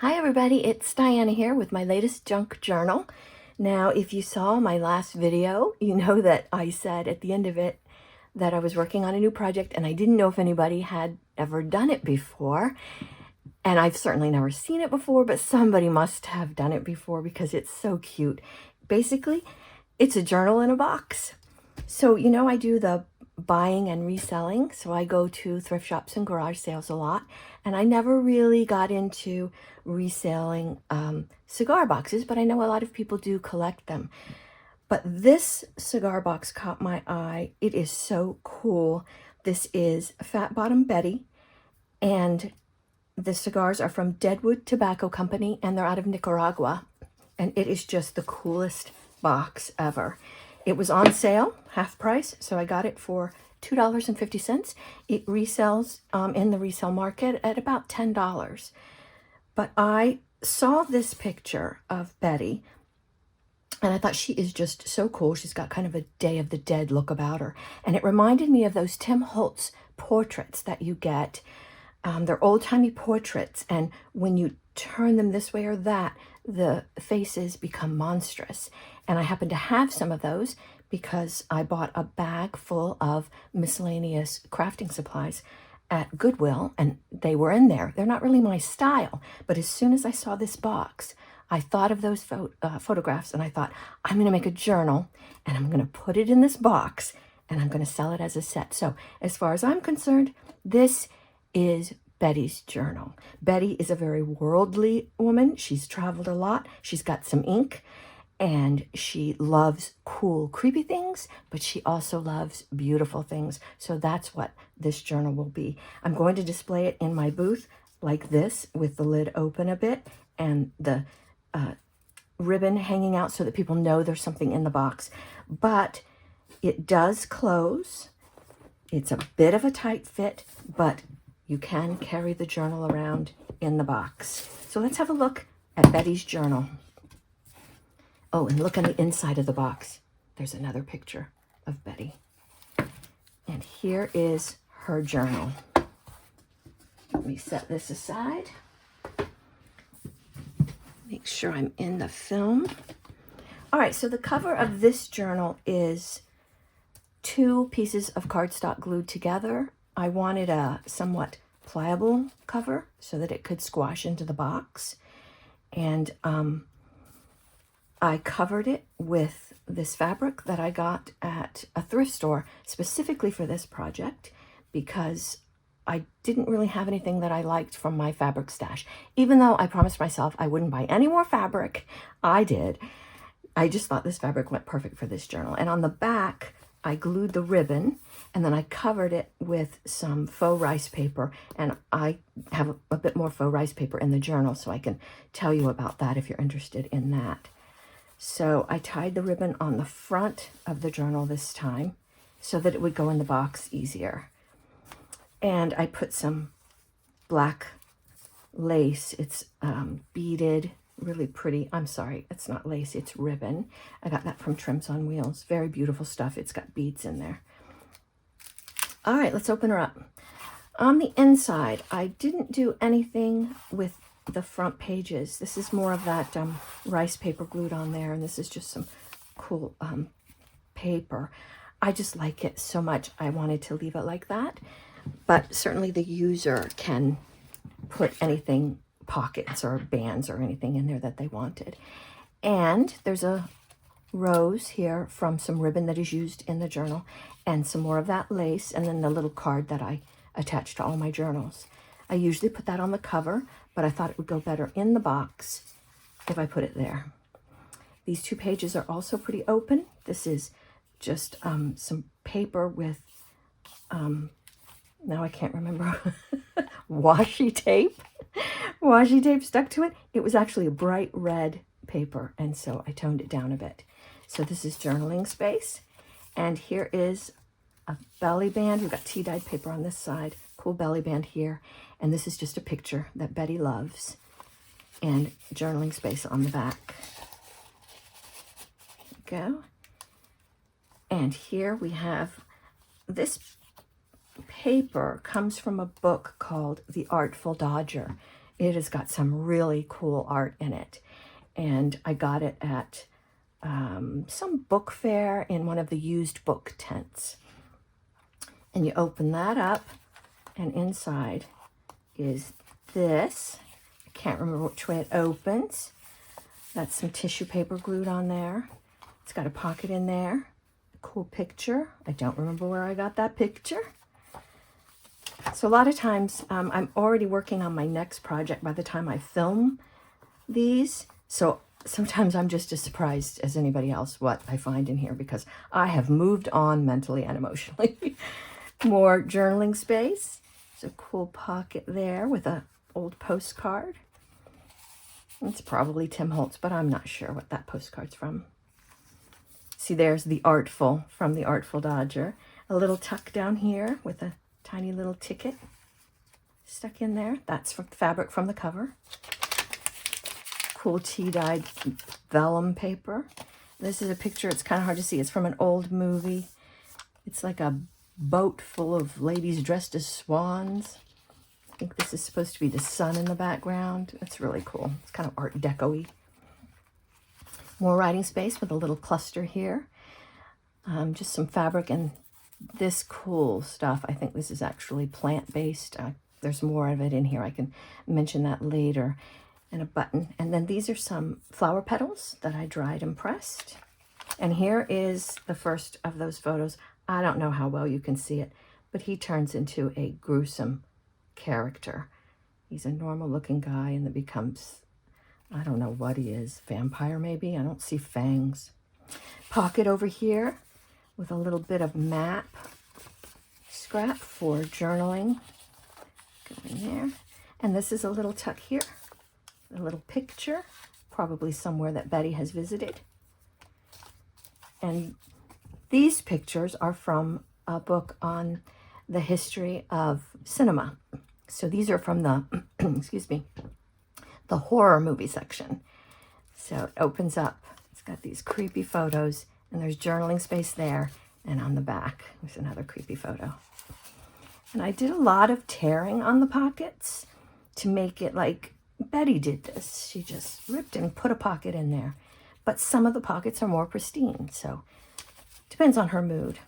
Hi everybody, it's Diana here with my latest junk journal. Now, if you saw my last video, you know that I said at the end of it that I was working on a new project and I didn't know if anybody had ever done it before. And I've certainly never seen it before, but somebody must have done it before because it's so cute. Basically, it's a journal in a box. So, you know, I do the buying and reselling. So I go to thrift shops and garage sales a lot. And I never really got into reselling cigar boxes, but I know a lot of people do collect them. But this cigar box caught my eye. It is so cool. This is Fat Bottom Betty, and the cigars are from Deadwood Tobacco Company, and they're out of Nicaragua. And it is just the coolest box ever. It was on sale, half price, so I got it for $2.50. It resells in the resale market at about $10. But I saw this picture of Betty, and I thought she is just so cool. She's got kind of a Day of the Dead look about her. And it reminded me of those Tim Holtz portraits that you get. They're old-timey portraits, and when you turn them this way or that, the faces become monstrous. And I happen to have some of those because I bought a bag full of miscellaneous crafting supplies at Goodwill, and they were in there. They're not really my style, but as soon as I saw this box, I thought of those photographs, and I thought, I'm going to make a journal, and I'm going to put it in this box, and I'm going to sell it as a set. So as far as I'm concerned, this is Betty's journal. Betty is a very worldly woman. She's traveled a lot. She's got some ink, and she loves cool, creepy things, but she also loves beautiful things. So that's what this journal will be. I'm going to display it in my booth like this, with the lid open a bit and the ribbon hanging out so that people know there's something in the box. But it does close. It's a bit of a tight fit, but you can carry the journal around in the box. So let's have a look at Betty's journal. Oh, and look on the inside of the box. There's another picture of Betty. And here is her journal. Let me set this aside. Make sure I'm in the film. All right, so the cover of this journal is 2 pieces of cardstock glued together. I wanted a somewhat pliable cover so that it could squash into the box. And I covered it with this fabric that I got at a thrift store specifically for this project because I didn't really have anything that I liked from my fabric stash. Even though I promised myself I wouldn't buy any more fabric, I did. I just thought this fabric went perfect for this journal. And on the back, I glued the ribbon, and then I covered it with some faux rice paper. And I have a bit more faux rice paper in the journal, so I can tell you about that if you're interested in that. So I tied the ribbon on the front of the journal this time so that it would go in the box easier. And I put some black lace. It's beaded, really pretty. I'm sorry, it's not lace, it's ribbon. I got that from Trims on Wheels. Very beautiful stuff. It's got beads in there. All right, let's open her up. On the inside, I didn't do anything with the front pages. This is more of that rice paper glued on there, and this is just some cool paper. I just like it so much, I wanted to leave it like that. But certainly the user can put anything, pockets or bands or anything in there that they wanted. And there's a rose here from some ribbon that is used in the journal, and some more of that lace, and then the little card that I attach to all my journals. I usually put that on the cover, but I thought it would go better in the box if I put it there. These 2 pages are also pretty open. This is just some paper with, now I can't remember, washi tape. Washi tape stuck to it. It was actually a bright red paper, and so I toned it down a bit. So this is journaling space. And here is a belly band. We've got tea-dyed paper on this side, cool belly band here. And this is just a picture that Betty loves. And journaling space on the back. There we go. And here we have this paper comes from a book called The Artful Dodger. It has got some really cool art in it. And I got it at some book fair in one of the used book tents. And you open that up, and inside is this. I can't remember which way it opens. That's some tissue paper glued on there. It's got a pocket in there. A cool picture. I don't remember where I got that picture. So a lot of times I'm already working on my next project by the time I film these. So sometimes I'm just as surprised as anybody else what I find in here, because I have moved on mentally and emotionally. More journaling space. There's a cool pocket there with an old postcard. It's probably Tim Holtz, but I'm not sure what that postcard's from. See, there's the Artful from the Artful Dodger. A little tuck down here with a tiny little ticket stuck in there. That's from fabric from the cover. Cool tea-dyed vellum paper. This is a picture, it's kind of hard to see. It's from an old movie. It's like a boat full of ladies dressed as swans. I think this is supposed to be the sun in the background. It's really cool. It's kind of Art Deco-y. More writing space with a little cluster here. Just some fabric and this cool stuff. I think this is actually plant-based. There's more of it in here. I can mention that later. And a button. And then these are some flower petals that I dried and pressed. And here is the first of those photos. I don't know how well you can see it, but he turns into a gruesome character. He's a normal looking guy and then becomes, I don't know what he is, vampire maybe? I don't see fangs. Pocket over here with a little bit of map scrap for journaling. Go in there. And this is a little tuck here, a little picture, probably somewhere that Betty has visited. And these pictures are from a book on the history of cinema. So these are from the, excuse me, the horror movie section. So it opens up. It's got these creepy photos, and there's journaling space there. And on the back, there's another creepy photo. And I did a lot of tearing on the pockets to make it like Betty did this. She just ripped and put a pocket in there. But some of the pockets are more pristine, so depends on her mood.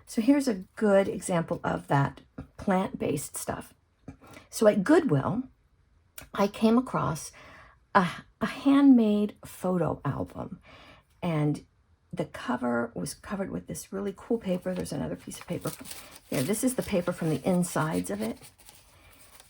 So here's a good example of that plant-based stuff. So at Goodwill, I came across a handmade photo album, and the cover was covered with this really cool paper. There's another piece of paper here. This is the paper from the insides of it.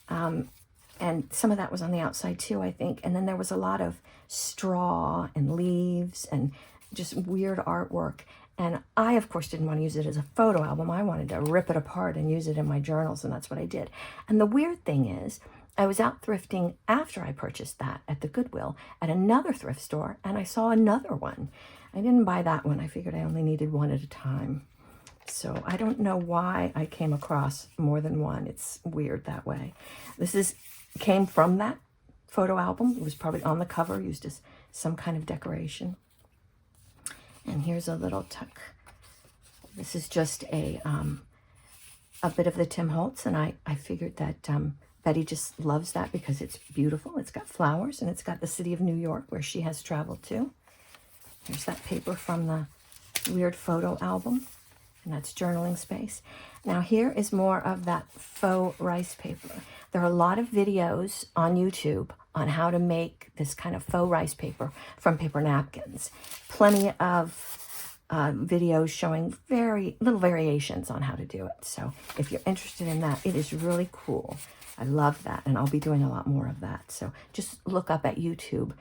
And some of that was on the outside too, I think. And then there was a lot of straw and leaves and just weird artwork. And I, of course, didn't want to use it as a photo album. I wanted to rip it apart and use it in my journals, and that's what I did. And the weird thing is, I was out thrifting after I purchased that at the Goodwill at another thrift store, and I saw another one. I didn't buy that one. I figured I only needed one at a time. So I don't know why I came across more than one. It's weird that way. This came from that photo album. It was probably on the cover, used as some kind of decoration. And here's a little tuck. This is just a bit of the Tim Holtz, and I figured that Betty just loves that because it's beautiful. It's got flowers, and it's got the city of New York where she has traveled to. Here's that paper from the weird photo album, and that's journaling space. Now here is more of that faux rice paper. There are a lot of videos on YouTube on how to make this kind of faux rice paper from paper napkins. Plenty of videos showing very little variations on how to do it. So if you're interested in that, it is really cool. I love that, and I'll be doing a lot more of that. So just look up at YouTube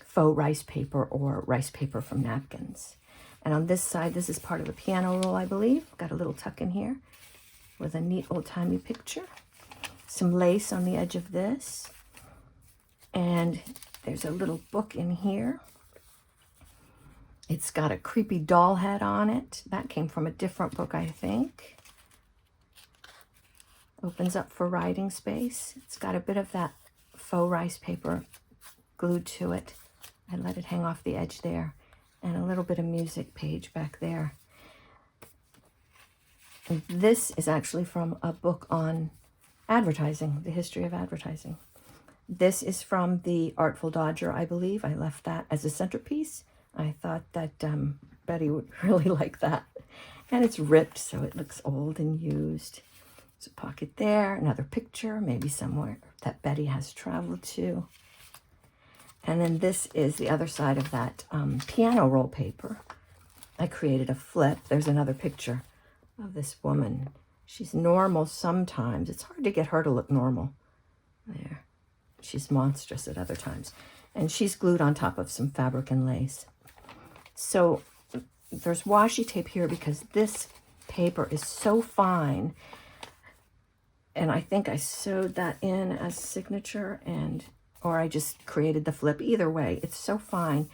faux rice paper or rice paper from napkins. And on this side, this is part of the piano roll, I believe. Got a little tuck in here with a neat old-timey picture. Some lace on the edge of this. And there's a little book in here. It's got a creepy doll head on it. That came from a different book, I think. Opens up for writing space. It's got a bit of that faux rice paper glued to it. I let it hang off the edge there. And a little bit of music page back there. And this is actually from a book on advertising, the history of advertising. This is from the Artful Dodger, I believe. I left that as a centerpiece. I thought that Betty would really like that. And it's ripped, so it looks old and used. There's a pocket there, another picture, maybe somewhere that Betty has traveled to. And then this is the other side of that piano roll paper. I created a flip. There's another picture of this woman. She's normal sometimes. It's hard to get her to look normal. There. She's monstrous at other times. And she's glued on top of some fabric and lace. So there's washi tape here because this paper is so fine. And I think I sewed that in as signature, or I just created the flip. Either way, it's so fine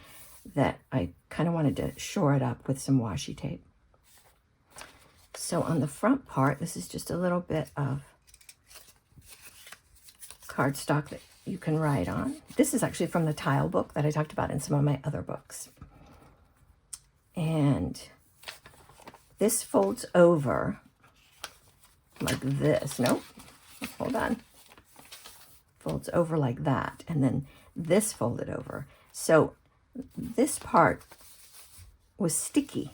that I kind of wanted to shore it up with some washi tape. So on the front part, this is just a little bit of cardstock that you can write on. This is actually from the tile book that I talked about in some of my other books. And this folds over like this. Nope, hold on. Folds over like that. And then this folded over. So this part was sticky.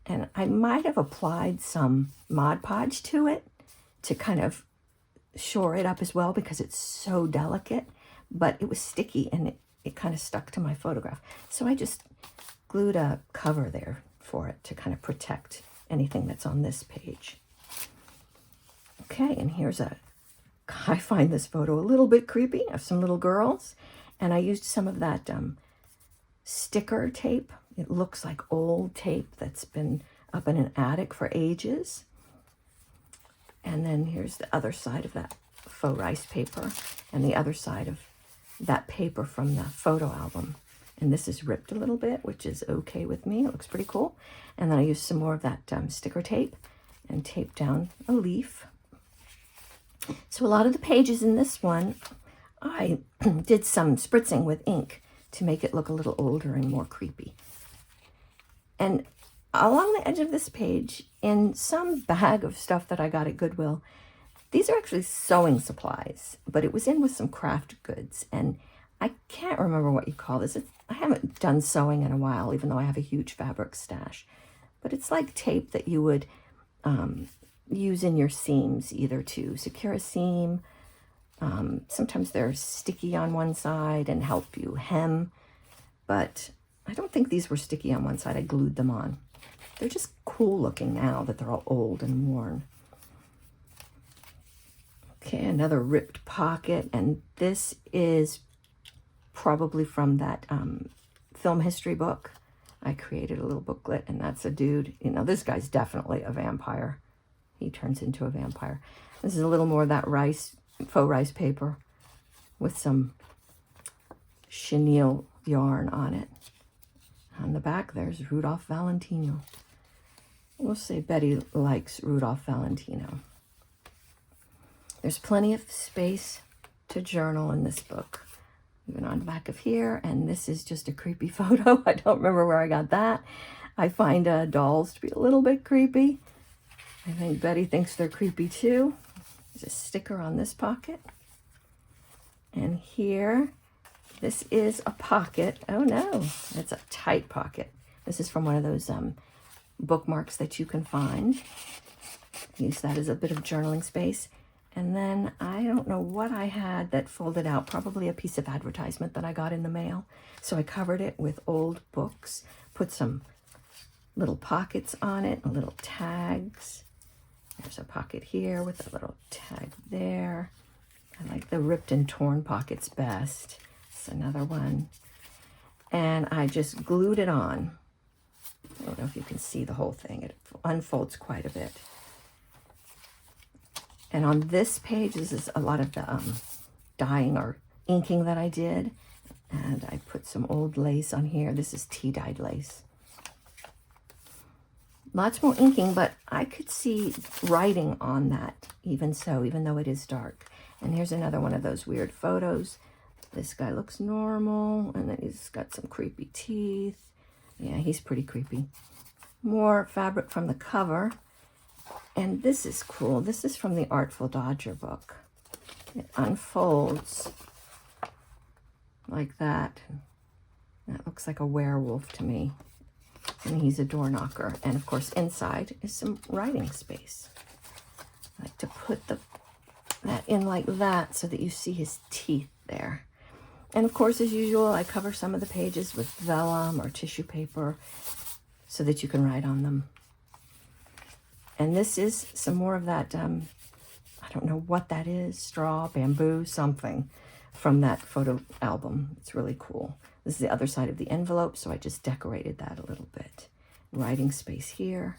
And I might have applied some Mod Podge to it to kind of shore it up as well because it's so delicate. But it was sticky and it kind of stuck to my photograph. So I just glued a cover there for it to kind of protect anything that's on this page. Okay, and here's I find this photo a little bit creepy of some little girls. And I used some of that sticker tape. It looks like old tape that's been up in an attic for ages. And then here's the other side of that faux rice paper and the other side of that paper from the photo album. And this is ripped a little bit, which is okay with me. It looks pretty cool. And then I used some more of that sticker tape and taped down a leaf. So a lot of the pages in this one, I did some spritzing with ink to make it look a little older and more creepy. And along the edge of this page, in some bag of stuff that I got at Goodwill, these are actually sewing supplies, but it was in with some craft goods. And I can't remember what you call this. I haven't done sewing in a while, even though I have a huge fabric stash. But it's like tape that you would use in your seams, either to secure a seam. Sometimes they're sticky on one side and help you hem. But I don't think these were sticky on one side. I glued them on. They're just cool looking now that they're all old and worn. Okay, another ripped pocket. And this is probably from that film history book. I created a little booklet, and that's a dude. You know, this guy's definitely a vampire. He turns into a vampire. This is a little more of that faux rice paper with some chenille yarn on it. On the back, there's Rudolph Valentino. We'll say Betty likes Rudolph Valentino. There's plenty of space to journal in this book. Even on the back of here, and this is just a creepy photo. I don't remember where I got that. I find dolls to be a little bit creepy. I think Betty thinks they're creepy too. There's a sticker on this pocket. And here, this is a pocket. Oh no, it's a tight pocket. This is from one of those bookmarks that you can find. Use that as a bit of journaling space. And then I don't know what I had that folded out, probably a piece of advertisement that I got in the mail. So I covered it with old books, put some little pockets on it, and little tags. There's a pocket here with a little tag there. I like the ripped and torn pockets best. It's another one. And I just glued it on. I don't know if you can see the whole thing. It unfolds quite a bit. And on this page, this is a lot of the dyeing or inking that I did. And I put some old lace on here. This is tea-dyed lace. Lots more inking, but I could see writing on that, even so, even though it is dark. And here's another one of those weird photos. This guy looks normal, and then he's got some creepy teeth. Yeah, he's pretty creepy. More fabric from the cover. And this is cool. This is from the Artful Dodger book. It unfolds like that. That looks like a werewolf to me. And he's a door knocker. And of course, inside is some writing space. I like to put that in like that so that you see his teeth there. And of course, as usual, I cover some of the pages with vellum or tissue paper so that you can write on them. And this is some more of that, I don't know what that is, straw, bamboo, something from that photo album. It's really cool. This is the other side of the envelope, so I just decorated that a little bit. Writing space here.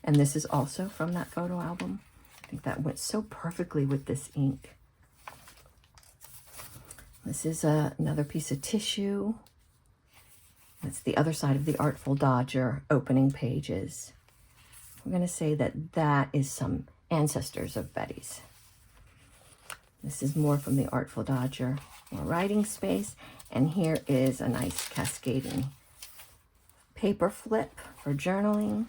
And this is also from that photo album. I think that went so perfectly with this ink. This is another piece of tissue. That's the other side of the Artful Dodger opening pages. I'm going to say that that is some ancestors of Betty's. This is more from the Artful Dodger, more writing space. And here is a nice cascading paper flip for journaling.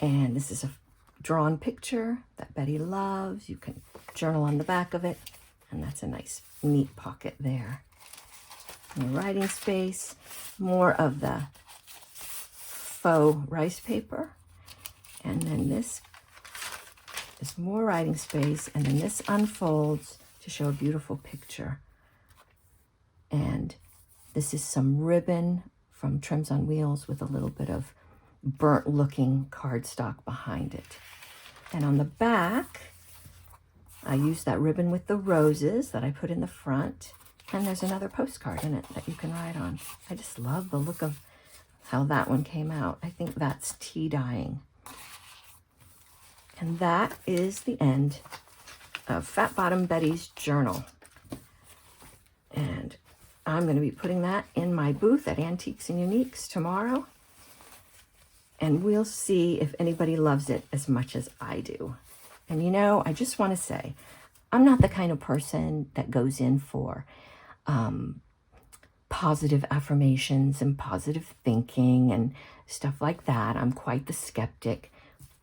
And this is a drawn picture that Betty loves. You can journal on the back of it. And that's a nice, neat pocket there. More writing space, more of the faux rice paper. And then this is more writing space. And then this unfolds to show a beautiful picture. And this is some ribbon from Trims on Wheels with a little bit of burnt looking cardstock behind it. And on the back, I used that ribbon with the roses that I put in the front. And there's another postcard in it that you can write on. I just love the look of how that one came out. I think that's tea dyeing. And that is the end of Fat Bottom Betty's journal. And I'm going to be putting that in my booth at Antiques and Uniques tomorrow. And we'll see if anybody loves it as much as I do. And you know, I just want to say, I'm not the kind of person that goes in for positive affirmations and positive thinking and stuff like that. I'm quite the skeptic.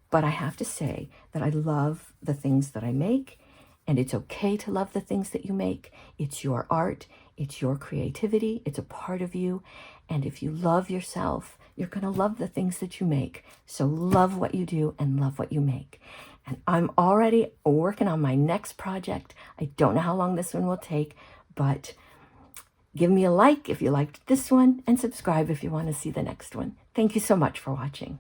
But I have to say that I love the things that I make, and it's okay to love the things that you make. It's your art, it's your creativity, it's a part of you. And if you love yourself, you're going to love the things that you make. So love what you do and love what you make. And I'm already working on my next project. I don't know how long this one will take, but give me a like if you liked this one and subscribe if you want to see the next one. Thank you so much for watching.